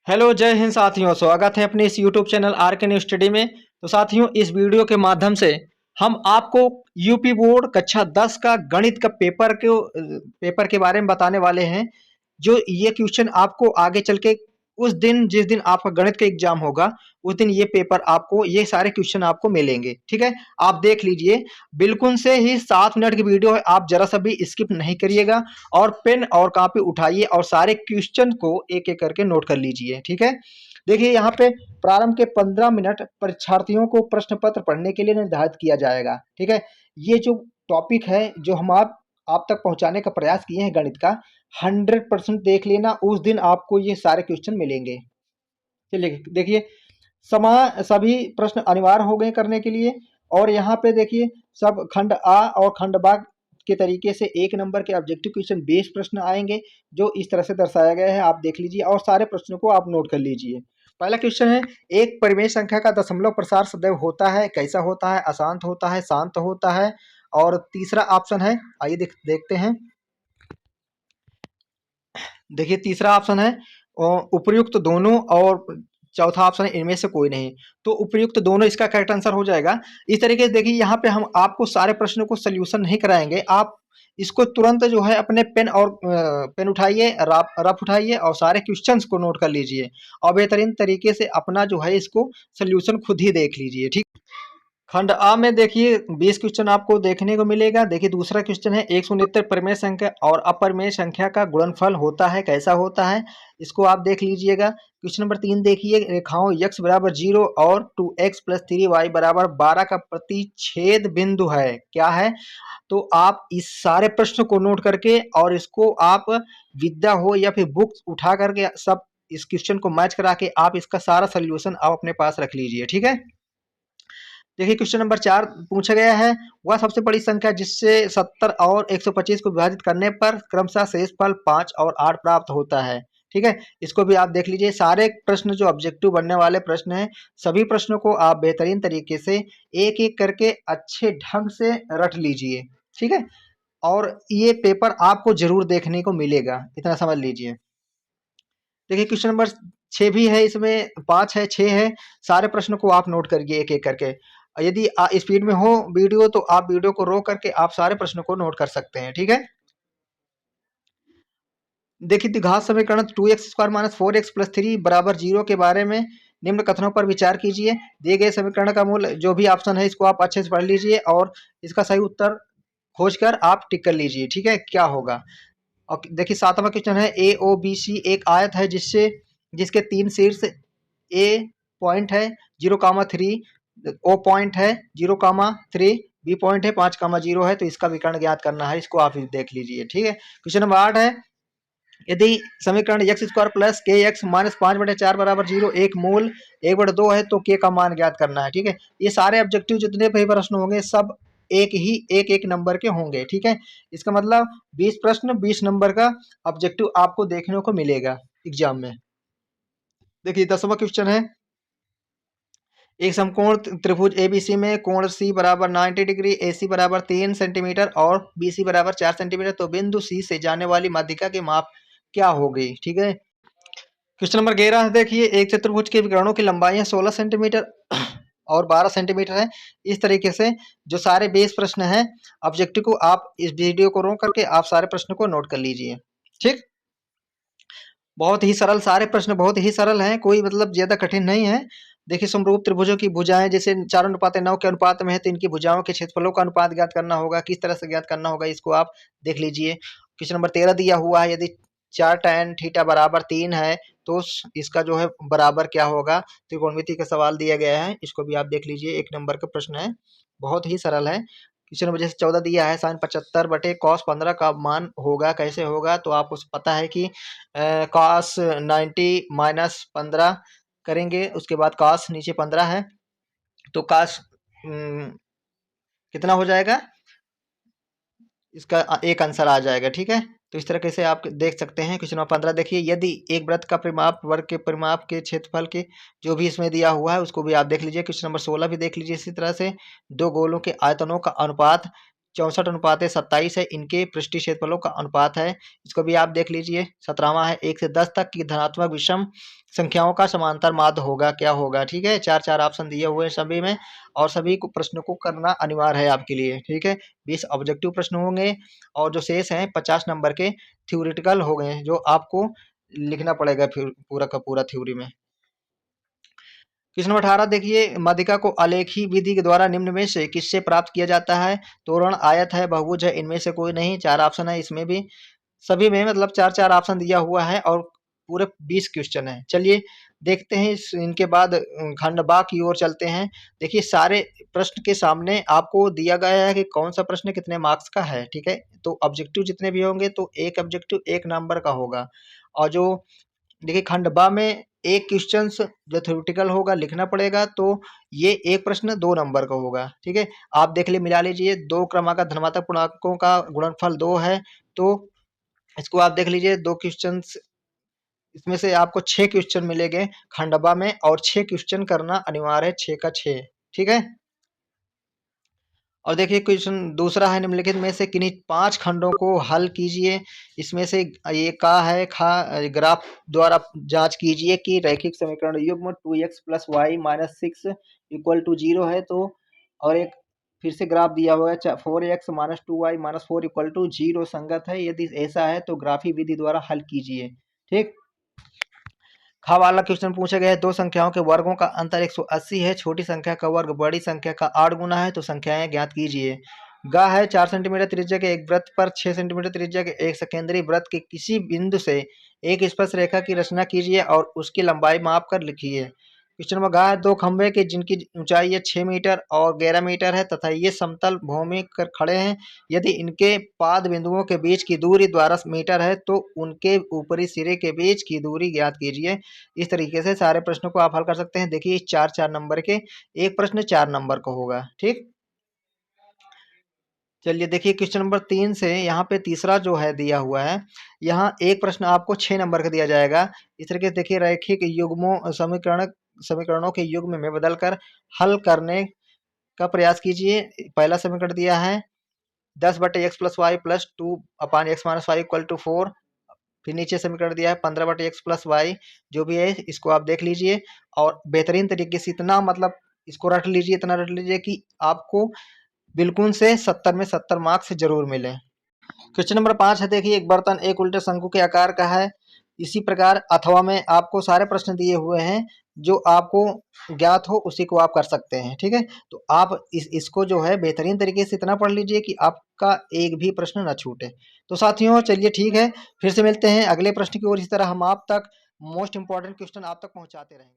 Hello जय हिंद साथियों, स्वागत है अपने इस यूट्यूब चैनल आर के न्यू स्टडी में। तो साथियों, इस वीडियो के माध्यम से हम आपको यूपी बोर्ड कक्षा 10 का गणित का पेपर के बारे में बताने वाले हैं। जो ये क्वेश्चन आपको आगे चल के उस दिन जिस दिन आपका गणित का एग्जाम होगा उस दिन ये पेपर आपको ये सारे क्वेश्चन आपको मिलेंगे। ठीक है, आप देख लीजिए। बिल्कुल से ही 7 मिनट की वीडियो है, आप जरा सा भी स्किप नहीं करिएगा और पेन और कॉपी उठाइए और सारे क्वेश्चन को एक एक करके नोट कर लीजिए। ठीक है, देखिए यहाँ पे प्रारंभ के 15 मिनट परीक्षार्थियों को प्रश्न पत्र पढ़ने के लिए निर्धारित किया जाएगा। ठीक है, ये जो टॉपिक है जो हम आप तक पहुंचाने का प्रयास किए हैं गणित का, 100% देख लेना, उस दिन आपको ये सारे क्वेश्चन मिलेंगे। चलिए देखिए, सभी प्रश्न अनिवार्य हो गए करने के लिए। और यहाँ पे देखिए सब खंड आ और खंड बा के तरीके से 1 नंबर के ऑब्जेक्टिव क्वेश्चन 20 प्रश्न आएंगे, जो इस तरह से दर्शाया गया है। आप देख लीजिए और सारे प्रश्नों को आप नोट कर लीजिए। पहला क्वेश्चन है, एक परिमेय संख्या का दशमलव प्रसार सदैव होता है, कैसा होता है, अशांत होता है, शांत होता है। और तीसरा ऑप्शन है, आइए देखते हैं। देखिए तीसरा ऑप्शन है उपयुक्त दोनों, और चौथा ऑप्शन है इनमें से कोई नहीं। तो उपयुक्त दोनों इसका करेक्ट आंसर हो जाएगा। इस तरीके से देखिए यहाँ पे हम आपको सारे प्रश्नों को सोल्यूशन नहीं कराएंगे, आप इसको तुरंत जो है अपने पेन और पेन उठाइए, रफ उठाइए और सारे क्वेश्चंस को नोट कर लीजिए और बेहतरीन तरीके से अपना जो है इसको सोल्यूशन खुद ही देख लीजिए। ठीक, खंड आ में देखिए 20 क्वेश्चन आपको देखने को मिलेगा। देखिए दूसरा क्वेश्चन है, एक सुनिश्चित परिमेय संख्या और अपरिमेय संख्या का गुणनफल होता है, कैसा होता है, इसको आप देख लीजिएगा। क्वेश्चन नंबर 3 देखिए, रेखाओं x बराबर 0 और 2x + 3y बराबर 12 का प्रतिच्छेद बिंदु है, क्या है। तो आप इस सारे प्रश्न को नोट करके और इसको आप विद्या हो या फिर बुक्स उठा करके सब इस क्वेश्चन को मैच करा के आप इसका सारा सोल्यूशन आप अपने पास रख लीजिए। ठीक है, देखिए क्वेश्चन नंबर 4 पूछा गया है, वह सबसे बड़ी संख्या जिससे 70 और 125 को विभाजित करने पर क्रमशः शेषफल 5 और 8 प्राप्त होता है। ठीक है, इसको भी आप देख लीजिए। सारे प्रश्न जो ऑब्जेक्टिव बनने वाले प्रश्न हैं, सभी प्रश्नों को आप बेहतरीन तरीके से एक एक करके अच्छे ढंग से रट लीजिए। ठीक है, और ये पेपर आपको जरूर देखने को मिलेगा, इतना समझ लीजिए। देखिए क्वेश्चन नंबर 6 भी है, इसमें 5 है, 6 है। सारे प्रश्नों को आप नोट करिए एक एक करके। यदि स्पीड में हो वीडियो तो आप वीडियो को रोक करके आप सारे प्रश्नों को नोट कर सकते हैं। ठीक है, देखिए द्विघात समीकरण 2x² - 4x + 3 = 0 के बारे में निम्न कथनों पर विचार कीजिए। दिए गए समीकरण का मूल जो भी ऑप्शन है इसको आप अच्छे से पढ़ लीजिए और इसका सही उत्तर खोजकर आप टिक कर लीजिए। ठीक है, क्या होगा। और देखिए 7वां क्वेश्चन है, ए ओ बी सी एक आयत है जिसके 3 शीर्ष, ए पॉइंट है 0,3, ओ पॉइंट है 0,3, बी पॉइंट है 5,0 है। तो इसका विकर्ण ज्ञात करना है, इसको आप देख लीजिए। ठीक है, क्वेश्चन नंबर 8 है, यदि समीकरण x² + kx - 5/4 = 0 एक मूल 1/2 है तो k का मान ज्ञात करना है। ठीक है, ये सारे ऑब्जेक्टिव जितने भी प्रश्न होंगे सब एक एक नंबर के होंगे। ठीक है, इसका मतलब 20 प्रश्न 20 नंबर का ऑब्जेक्टिव आपको देखने को मिलेगा एग्जाम में। देखिए 10वां क्वेश्चन है, एक समकोण त्रिभुज एबीसी में कोण सी बराबर 90 डिग्री, एसी बराबर 3 सेंटीमीटर और बीसी बराबर 4 सेंटीमीटर, तो बिंदु सी से जाने वाली माध्यिका की माप क्या होगी। ठीक है, क्वेश्चन नंबर 11 देखिए, एक चतुर्भुज के विकर्णों की लंबाई 16 सेंटीमीटर और 12 सेंटीमीटर है। इस तरीके से जो सारे 20 प्रश्न हैं ऑब्जेक्टिव को आप इस वीडियो को रोक करके आप सारे प्रश्न को नोट कर लीजिए। ठीक, बहुत ही सरल, सारे प्रश्न बहुत ही सरल हैं, कोई मतलब ज्यादा कठिन नहीं है। देखिए समरूप त्रिभुजों की भुजाएं जैसे 4:9 के अनुपात में है, तो इनकी भुजाओं के क्षेत्रफलों का अनुपात ज्ञात करना होगा। किस तरह से ज्ञात करना होगा इसको आप देख लीजिए। क्वेश्चन नंबर 13 दिया हुआ है, यदि 4 tan थीटा बराबर 3 है तो इसका जो है बराबर क्या होगा। त्रिकोणमिति का सवाल दिया गया है, इसको भी आप देख लीजिए, 1 नंबर का प्रश्न है, बहुत ही सरल है। क्वेश्चन नंबर जैसे 14 दिया है, sin 75/cos 15 का मान होगा, कैसे होगा। तो आपको पता है कि cos 90 - 15 करेंगे, उसके बाद cos नीचे 15 है तो cos कितना हो जाएगा, इसका एक आंसर आ जाएगा। ठीक है, तो इस तरीके से आप देख सकते हैं। क्वेश्चन नंबर 15 देखिए, यदि एक वृत्त का परिमाप वर्ग के परिमाप के क्षेत्रफल के जो भी इसमें दिया हुआ है उसको भी आप देख लीजिए। क्वेश्चन नंबर 16 भी देख लीजिए। इसी तरह से दो गोलों के आयतनों का अनुपात 64:27 है, इनके पृष्ठीय क्षेत्रफलों का अनुपात है। इसको भी आप देख लीजिए। 17वां है, 1 से 10 तक की धनात्मक विषम संख्याओं का समांतर माध्य होगा, क्या होगा? ठीक है, 4-4 ऑप्शन दिए हुए हैं सभी में और सभी को प्रश्न को करना अनिवार्य है आपके लिए। ठीक है, 20 ऑब्जेक्टिव प्रश्न होंगे और जो शेष हैं 50 नंबर के थ्योरेटिकल हो गए, जो आपको लिखना पड़ेगा फिर पूरा का पूरा थ्योरी में। क्वेश्चन नंबर 18 देखिए, माध्यिका को आलेखी विधि के द्वारा निम्न में से किससे प्राप्त किया जाता है? तोरण, आयत है, बहुभुज है, इनमें से कोई नहीं। 4 ऑप्शन है इसमें भी, सभी में मतलब 4-4 ऑप्शन दिया हुआ है और पूरे 20 क्वेश्चन है। चलिए देखते हैं इनके बाद खंड बा की ओर चलते हैं। देखिए सारे प्रश्न के सामने आपको दिया गया है कि कौन सा प्रश्न कितने मार्क्स का है। ठीक है, तो ऑब्जेक्टिव जितने भी होंगे तो एक ऑब्जेक्टिव 1 नंबर का होगा और जो देखिए खंड बा में एक क्वेश्चन जो थ्योरेटिकल होगा लिखना पड़ेगा, तो ये एक प्रश्न 2 नंबर का होगा। ठीक है, आप देख लिए मिला लीजिए, 2 क्रमांक धनात्मक पूर्णांकों का गुणनफल 2 है, तो इसको आप देख लीजिए 2 क्वेश्चंस, इसमें से आपको 6 क्वेश्चन मिलेंगे खंडवा में और 6 क्वेश्चन करना अनिवार्य है, 6 का 6। ठीक है, और देखिए क्वेश्चन दूसरा है, निम्नलिखित में से किन्हीं 5 खंडों को हल कीजिए। इसमें से ये का है खा ग्राफ द्वारा जांच कीजिए कि रैखिक समीकरण युग्म 2x + y - 6 = 0 है, तो और एक फिर से ग्राफ दिया हुआ है 4x - 2y - 4 = 0 संगत है। यदि ऐसा है तो ग्राफी विधि द्वारा हल कीजिए। ठीक, खा वाला क्वेश्चन पूछा गया है, दो संख्याओं के वर्गों का अंतर 180 है, छोटी संख्या का वर्ग बड़ी संख्या का 8 गुना है, तो संख्याएं ज्ञात कीजिए। गा है 4 सेंटीमीटर त्रिज्या के एक वृत्त पर 6 सेंटीमीटर त्रिज्या के एक सकेंद्री वृत्त के किसी बिंदु से एक स्पर्श रेखा की रचना कीजिए और उसकी लंबाई माप कर लिखिए। क्वेश्चन नंबर गा है, दो खंभे के जिनकी ऊंचाई 6 मीटर और 11 मीटर है तथा ये समतल भूमि पर खड़े हैं। यदि इनके पाद बिंदुओं के बीच की दूरी 12 मीटर है तो उनके ऊपरी सिरे के बीच की दूरी ज्ञात कीजिए। इस तरीके से सारे प्रश्नों को आप हल कर सकते हैं। देखिए 4-4 नंबर के, एक प्रश्न 4 नंबर का होगा। ठीक, चलिए देखिए क्वेश्चन नंबर 3 से यहाँ पे तीसरा जो है दिया हुआ है, यहाँ एक प्रश्न आपको 6 नंबर का दिया जाएगा। इस तरीके से देखिए रैखिक युग्मों समीकरणों के युग्म में बदलकर हल करने का प्रयास कीजिए। पहला समीकरण दिया है 10/x + y + 2/x - y = 4। फिर नीचे समीकरण दिया है 15/x + y, जो भी है इसको आप देख लीजिए और बेहतरीन तरीके से इतना मतलब इसको रट लीजिए, इतना रट लीजिए कि आपको बिल्कुल से 70 में 70 मार्क्स जरूर मिले। क्वेश्चन नंबर 5 है, देखिए एक बर्तन एक उल्टे शंकु के आकार का है। इसी प्रकार अथवा में आपको सारे प्रश्न दिए हुए हैं, जो आपको ज्ञात हो उसी को आप कर सकते हैं। ठीक है, तो आप इसको जो है बेहतरीन तरीके से इतना पढ़ लीजिए कि आपका एक भी प्रश्न ना छूटे। तो साथियों चलिए ठीक है, फिर से मिलते हैं अगले प्रश्न की ओर। इस तरह हम आप तक मोस्ट इंपॉर्टेंट क्वेश्चन आप तक पहुंचाते रहेंगे।